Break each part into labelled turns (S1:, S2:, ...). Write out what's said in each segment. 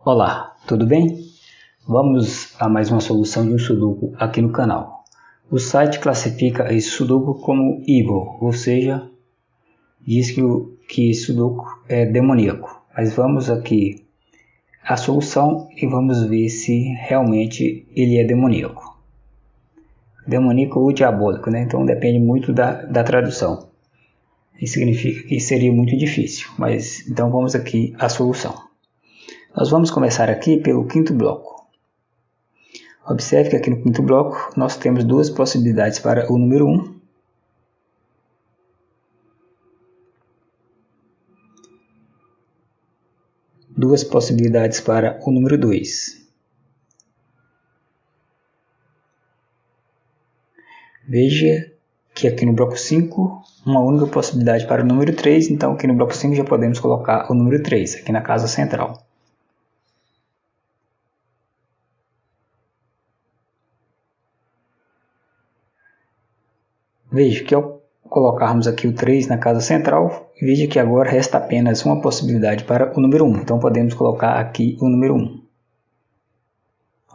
S1: Olá, tudo bem? Vamos a mais uma solução de um Sudoku aqui no canal. O site classifica esse Sudoku como evil, ou seja, diz que esse Sudoku é demoníaco. Mas vamos aqui à solução e vamos ver se realmente ele é demoníaco. Demoníaco ou diabólico, né? Então depende muito da tradução. Isso significa que seria muito difícil, mas então vamos aqui à solução. Nós vamos começar aqui pelo quinto bloco. Observe que aqui no quinto bloco nós temos duas possibilidades para o número 1. Duas possibilidades para o número 2. Veja que aqui no bloco 5, uma única possibilidade para o número 3, então aqui no bloco 5 já podemos colocar o número 3, aqui na casa central. Veja que ao colocarmos aqui o 3 na casa central, veja que agora resta apenas uma possibilidade para o número 1. Então podemos colocar aqui o número 1.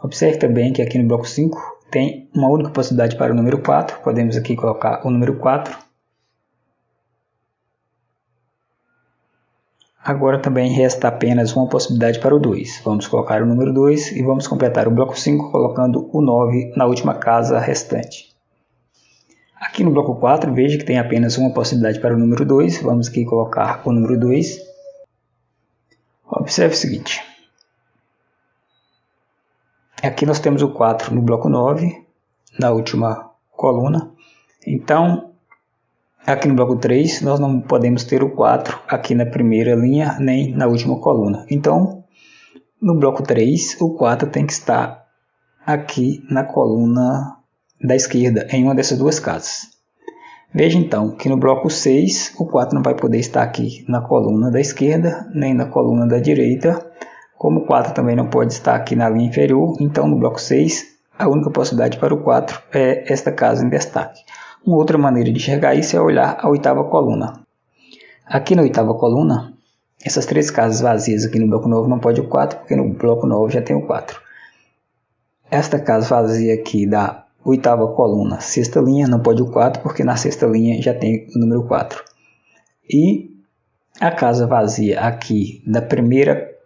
S1: Observe também que aqui no bloco 5 tem uma única possibilidade para o número 4. Podemos aqui colocar o número 4. Agora também resta apenas uma possibilidade para o 2. Vamos colocar o número 2 e vamos completar o bloco 5 colocando o 9 na última casa restante. Aqui no bloco 4, veja que tem apenas uma possibilidade para o número 2. Vamos aqui colocar o número 2. Observe o seguinte. Aqui nós temos o 4 no bloco 9, na última coluna. Então, aqui no bloco 3, nós não podemos ter o 4 aqui na primeira linha, nem na última coluna. Então, no bloco 3, o 4 tem que estar aqui na coluna da esquerda, em uma dessas duas casas. Veja então que no bloco 6, o 4 não vai poder estar aqui na coluna da esquerda, nem na coluna da direita, como o 4 também não pode estar aqui na linha inferior, então no bloco 6, a única possibilidade para o 4 é esta casa em destaque. Uma outra maneira de enxergar isso é olhar a oitava coluna. Aqui na oitava coluna, essas três casas vazias aqui no bloco 9 não pode o 4, porque no bloco 9 já tem o 4. Esta casa vazia aqui da oitava coluna, sexta linha, não pode o 4, porque na sexta linha já tem o número 4. E a casa vazia aqui da primeira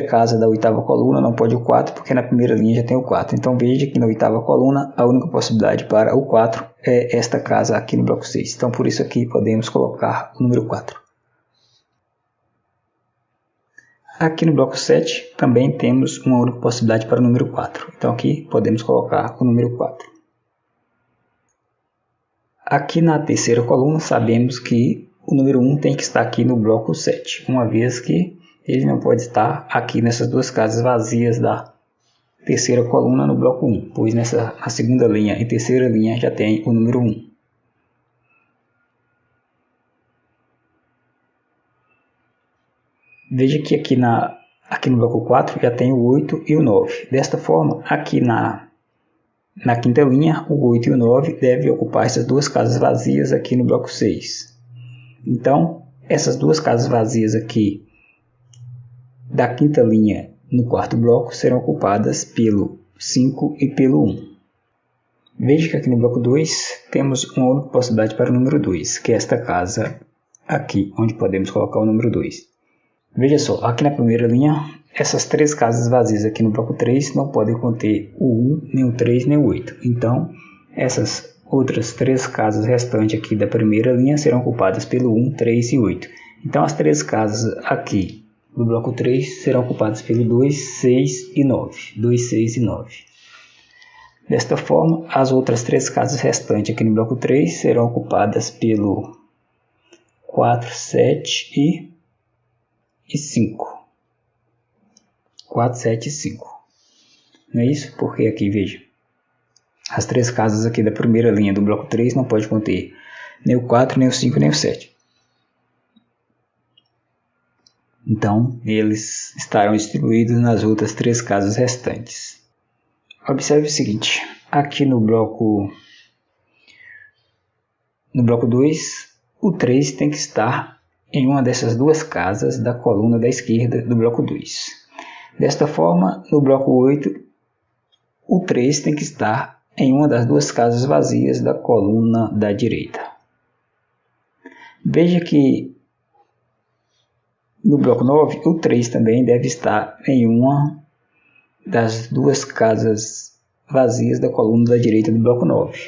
S1: casa da oitava coluna não pode o 4, porque na primeira linha já tem o 4. Então veja que na oitava coluna a única possibilidade para o 4 é esta casa aqui no bloco 6. Então por isso aqui podemos colocar o número 4. Aqui no bloco 7 também temos uma única possibilidade para o número 4. Então aqui podemos colocar o número 4. Aqui na terceira coluna sabemos que o número 1 tem que estar aqui no bloco 7, uma vez que ele não pode estar aqui nessas duas casas vazias da terceira coluna no bloco 1, pois na segunda linha e terceira linha já tem o número 1. Veja que aqui no bloco 4 já tem o 8 e o 9. Desta forma, aqui na quinta linha, o 8 e o 9 devem ocupar essas duas casas vazias aqui no bloco 6. Então, essas duas casas vazias aqui da quinta linha no quarto bloco serão ocupadas pelo 5 e pelo 1. Veja que aqui no bloco 2 temos uma única possibilidade para o número 2, que é esta casa aqui, onde podemos colocar o número 2. Veja só, aqui na primeira linha, essas três casas vazias aqui no bloco 3 não podem conter o 1, nem o 3, nem o 8. Então, essas outras três casas restantes aqui da primeira linha serão ocupadas pelo 1, 3 e 8. Então, as três casas aqui do bloco 3 serão ocupadas pelo 2, 6 e 9. 2, 6 e 9. Desta forma, as outras três casas restantes aqui no bloco 3 serão ocupadas pelo 4, 7 e 5. 4, 7 e 5. Não é isso? Porque aqui, veja, as três casas aqui da primeira linha do bloco 3 não pode conter nem o 4, nem o 5, nem o 7. Então, eles estarão distribuídos nas outras três casas restantes. Observe o seguinte, aqui no bloco 2, o 3 tem que estar em uma dessas duas casas da coluna da esquerda do bloco 2. Desta forma, no bloco 8, o 3 tem que estar em uma das duas casas vazias da coluna da direita. Veja que no bloco 9, o 3 também deve estar em uma das duas casas vazias da coluna da direita do bloco 9.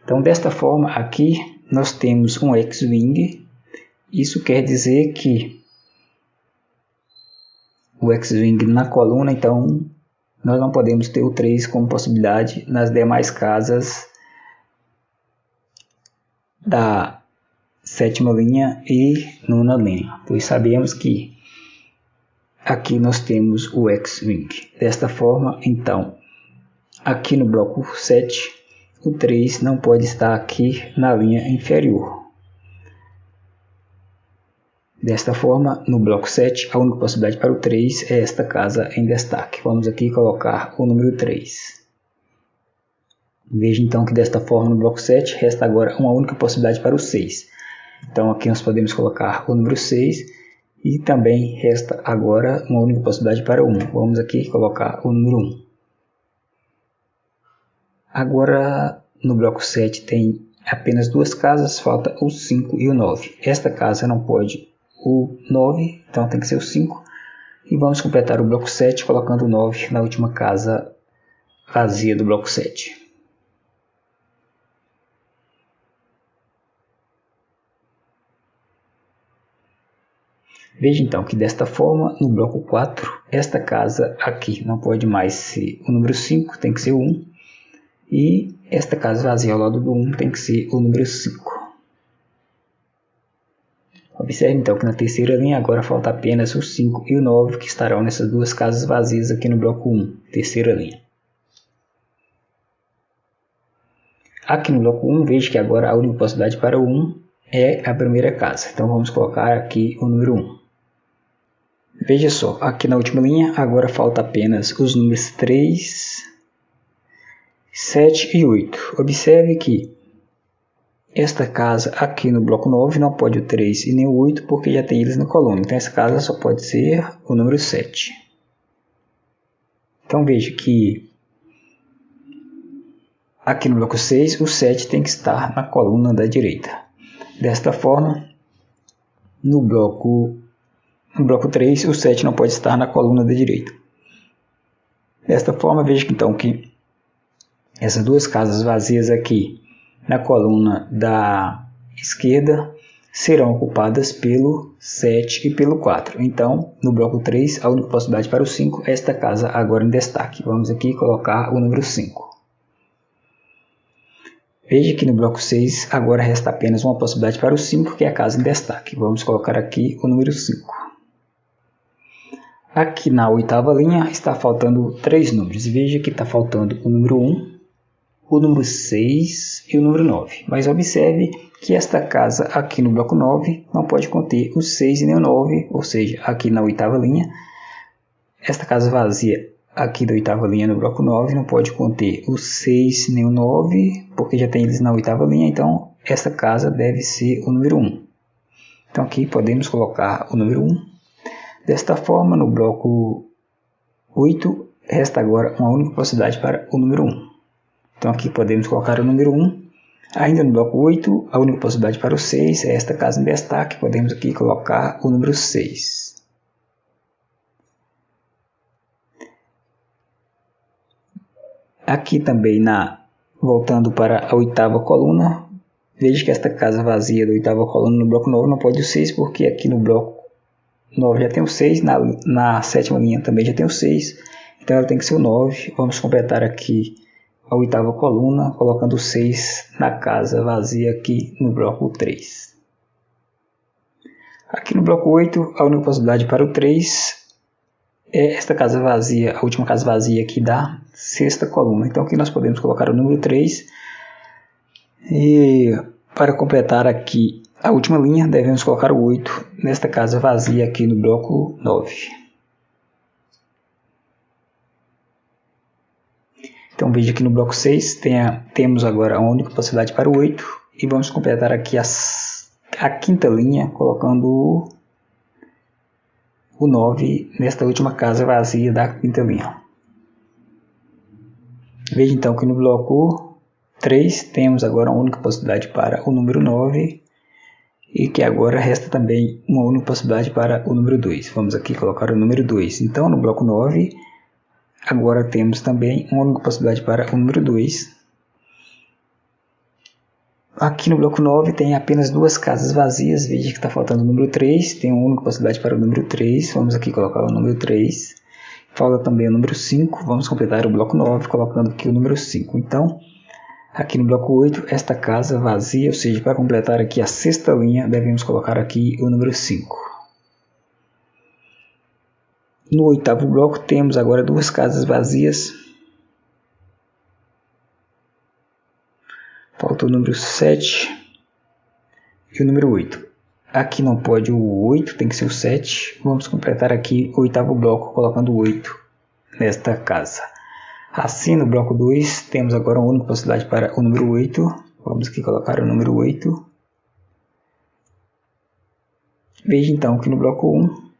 S1: Então, desta forma, aqui nós temos um X-Wing. Isso quer dizer que o X-Wing na coluna, então, nós não podemos ter o 3 como possibilidade nas demais casas da sétima linha e nona linha, pois sabemos que aqui nós temos o X-Wing. Desta forma, então, aqui no bloco 7, o 3 não pode estar aqui na linha inferior. Desta forma, no bloco 7, a única possibilidade para o 3 é esta casa em destaque. Vamos aqui colocar o número 3. Veja então que desta forma, no bloco 7, resta agora uma única possibilidade para o 6. Então aqui nós podemos colocar o número 6 e também resta agora uma única possibilidade para o 1. Vamos aqui colocar o número 1. Agora no bloco 7 tem apenas duas casas, falta o 5 e o 9. Esta casa não pode o 9, então tem que ser o 5. E vamos completar o bloco 7 colocando o 9 na última casa vazia do bloco 7. Veja então que desta forma, no bloco 4, esta casa aqui não pode mais ser o número 5, tem que ser o 1. E esta casa vazia ao lado do 1 tem que ser o número 5. Observe então que na terceira linha agora falta apenas o 5 e o 9 que estarão nessas duas casas vazias aqui no bloco 1, terceira linha. Aqui no bloco 1, veja que agora a única possibilidade para o 1 é a primeira casa. Então vamos colocar aqui o número 1. Veja só, aqui na última linha agora falta apenas os números 3, 7 e 8. Observe que esta casa aqui no bloco 9 não pode o 3 e nem o 8 porque já tem eles na coluna. Então essa casa só pode ser o número 7. Então veja que aqui no bloco 6 o 7 tem que estar na coluna da direita. Desta forma, no bloco 3 o 7 não pode estar na coluna da direita. Desta forma, veja então que essas duas casas vazias aqui na coluna da esquerda serão ocupadas pelo 7 e pelo 4. Então, no bloco 3, a única possibilidade para o 5 é esta casa agora em destaque. Vamos aqui colocar o número 5. Veja que no bloco 6 agora resta apenas uma possibilidade para o 5, que é a casa em destaque. Vamos colocar aqui o número 5. Aqui na oitava linha está faltando 3 números. Veja que está faltando o número 1, o número 6 e o número 9. Mas observe que esta casa aqui no bloco 9 não pode conter o 6 e nem o 9, ou seja, aqui na oitava linha, esta casa vazia aqui da oitava linha no bloco 9 não pode conter o 6 nem o 9, porque já tem eles na oitava linha, então esta casa deve ser o número 1. Então aqui podemos colocar o número 1. Desta forma, no bloco 8, resta agora uma única possibilidade para o número 1. Então aqui podemos colocar o número 1. Ainda no bloco 8, a única possibilidade para o 6 é esta casa em destaque. Podemos aqui colocar o número 6. Aqui também, voltando para a oitava coluna, veja que esta casa vazia da oitava coluna no bloco 9 não pode o 6, porque aqui no bloco 9 já tem o 6, na sétima linha também já tem o 6, então ela tem que ser o 9. Vamos completar aqui a oitava coluna, colocando o 6 na casa vazia aqui no bloco 3. Aqui no bloco 8, a única possibilidade para o 3 é esta casa vazia, a última casa vazia aqui da sexta coluna. Então aqui nós podemos colocar o número 3 e para completar aqui a última linha devemos colocar o 8 nesta casa vazia aqui no bloco 9. Então veja que no bloco 6 temos agora a única possibilidade para o 8 e vamos completar aqui a quinta linha colocando o 9 nesta última casa vazia da quinta linha. Veja então que no bloco 3 temos agora uma única possibilidade para o número 9 e que agora resta também uma única possibilidade para o número 2. Vamos aqui colocar o número 2. Então no bloco 9 agora temos também uma única possibilidade para o número 2. Aqui no bloco 9 tem apenas duas casas vazias, veja que está faltando o número 3, tem uma única possibilidade para o número 3, vamos aqui colocar o número 3. Falta também o número 5, vamos completar o bloco 9 colocando aqui o número 5. Então, aqui no bloco 8, esta casa vazia, ou seja, para completar aqui a sexta linha, devemos colocar aqui o número 5. No oitavo bloco temos agora duas casas vazias. Falta o número 7 e o número 8. Aqui não pode o 8, tem que ser o 7. Vamos completar aqui o oitavo bloco colocando o 8 nesta casa. Assim, no bloco 2, temos agora uma única possibilidade para o número 8. Vamos aqui colocar o número 8. Veja então que no bloco 1,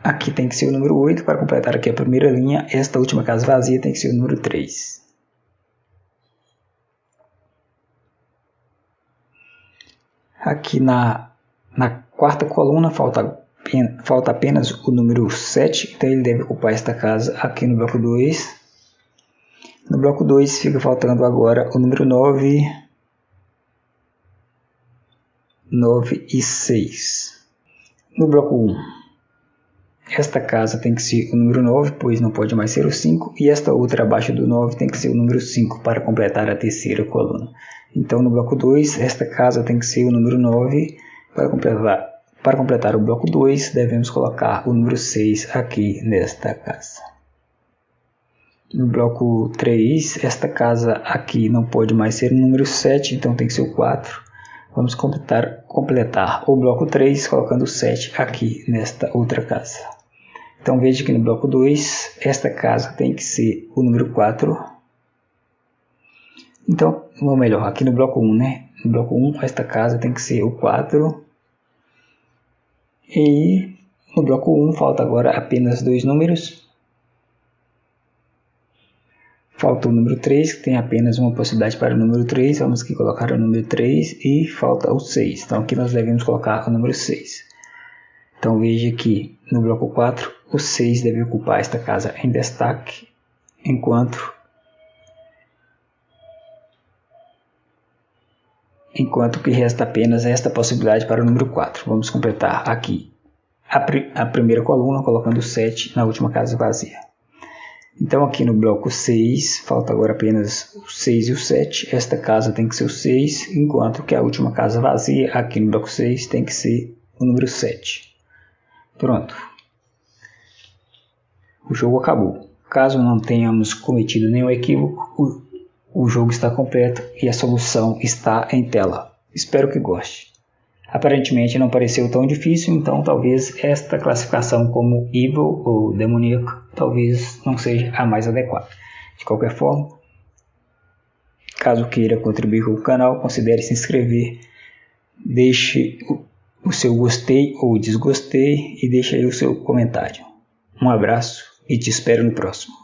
S1: aqui tem que ser o número 8. Para completar aqui a primeira linha, esta última casa vazia tem que ser o número 3. Aqui na quarta coluna falta apenas o número 7, então ele deve ocupar esta casa aqui no bloco 2. No bloco 2 fica faltando agora o número 9, 9 e 6. No bloco 1, esta casa tem que ser o número 9, pois não pode mais ser o 5, e esta outra abaixo do 9 tem que ser o número 5 para completar a terceira coluna. Então, no bloco 2, esta casa tem que ser o número 9. Para completar o bloco 2, devemos colocar o número 6 aqui nesta casa. No bloco 3, esta casa aqui não pode mais ser o número 7, então tem que ser o 4. Vamos completar o bloco 3 colocando o 7 aqui nesta outra casa. Então, veja que no bloco 2, esta casa tem que ser o número 4. Então, ou melhor, aqui no bloco 1, né? No bloco 1, esta casa tem que ser o 4. E no bloco 1 falta agora apenas dois números. Falta o número 3, que tem apenas uma possibilidade para o número 3. Vamos aqui colocar o número 3 e falta o 6. Então aqui nós devemos colocar o número 6. Então veja que no bloco 4, o 6 deve ocupar esta casa em destaque, enquanto que resta apenas esta possibilidade para o número 4. Vamos completar aqui a primeira coluna, colocando o 7 na última casa vazia. Então, aqui no bloco 6, falta agora apenas o 6 e o 7. Esta casa tem que ser o 6, enquanto que a última casa vazia, aqui no bloco 6, tem que ser o número 7. Pronto. O jogo acabou. Caso não tenhamos cometido nenhum equívoco, o jogo está completo e a solução está em tela. Espero que goste. Aparentemente não pareceu tão difícil, então talvez esta classificação como evil ou demoníaco talvez não seja a mais adequada. De qualquer forma, caso queira contribuir com o canal, considere se inscrever, deixe o seu gostei ou desgostei e deixe aí o seu comentário. Um abraço e te espero no próximo.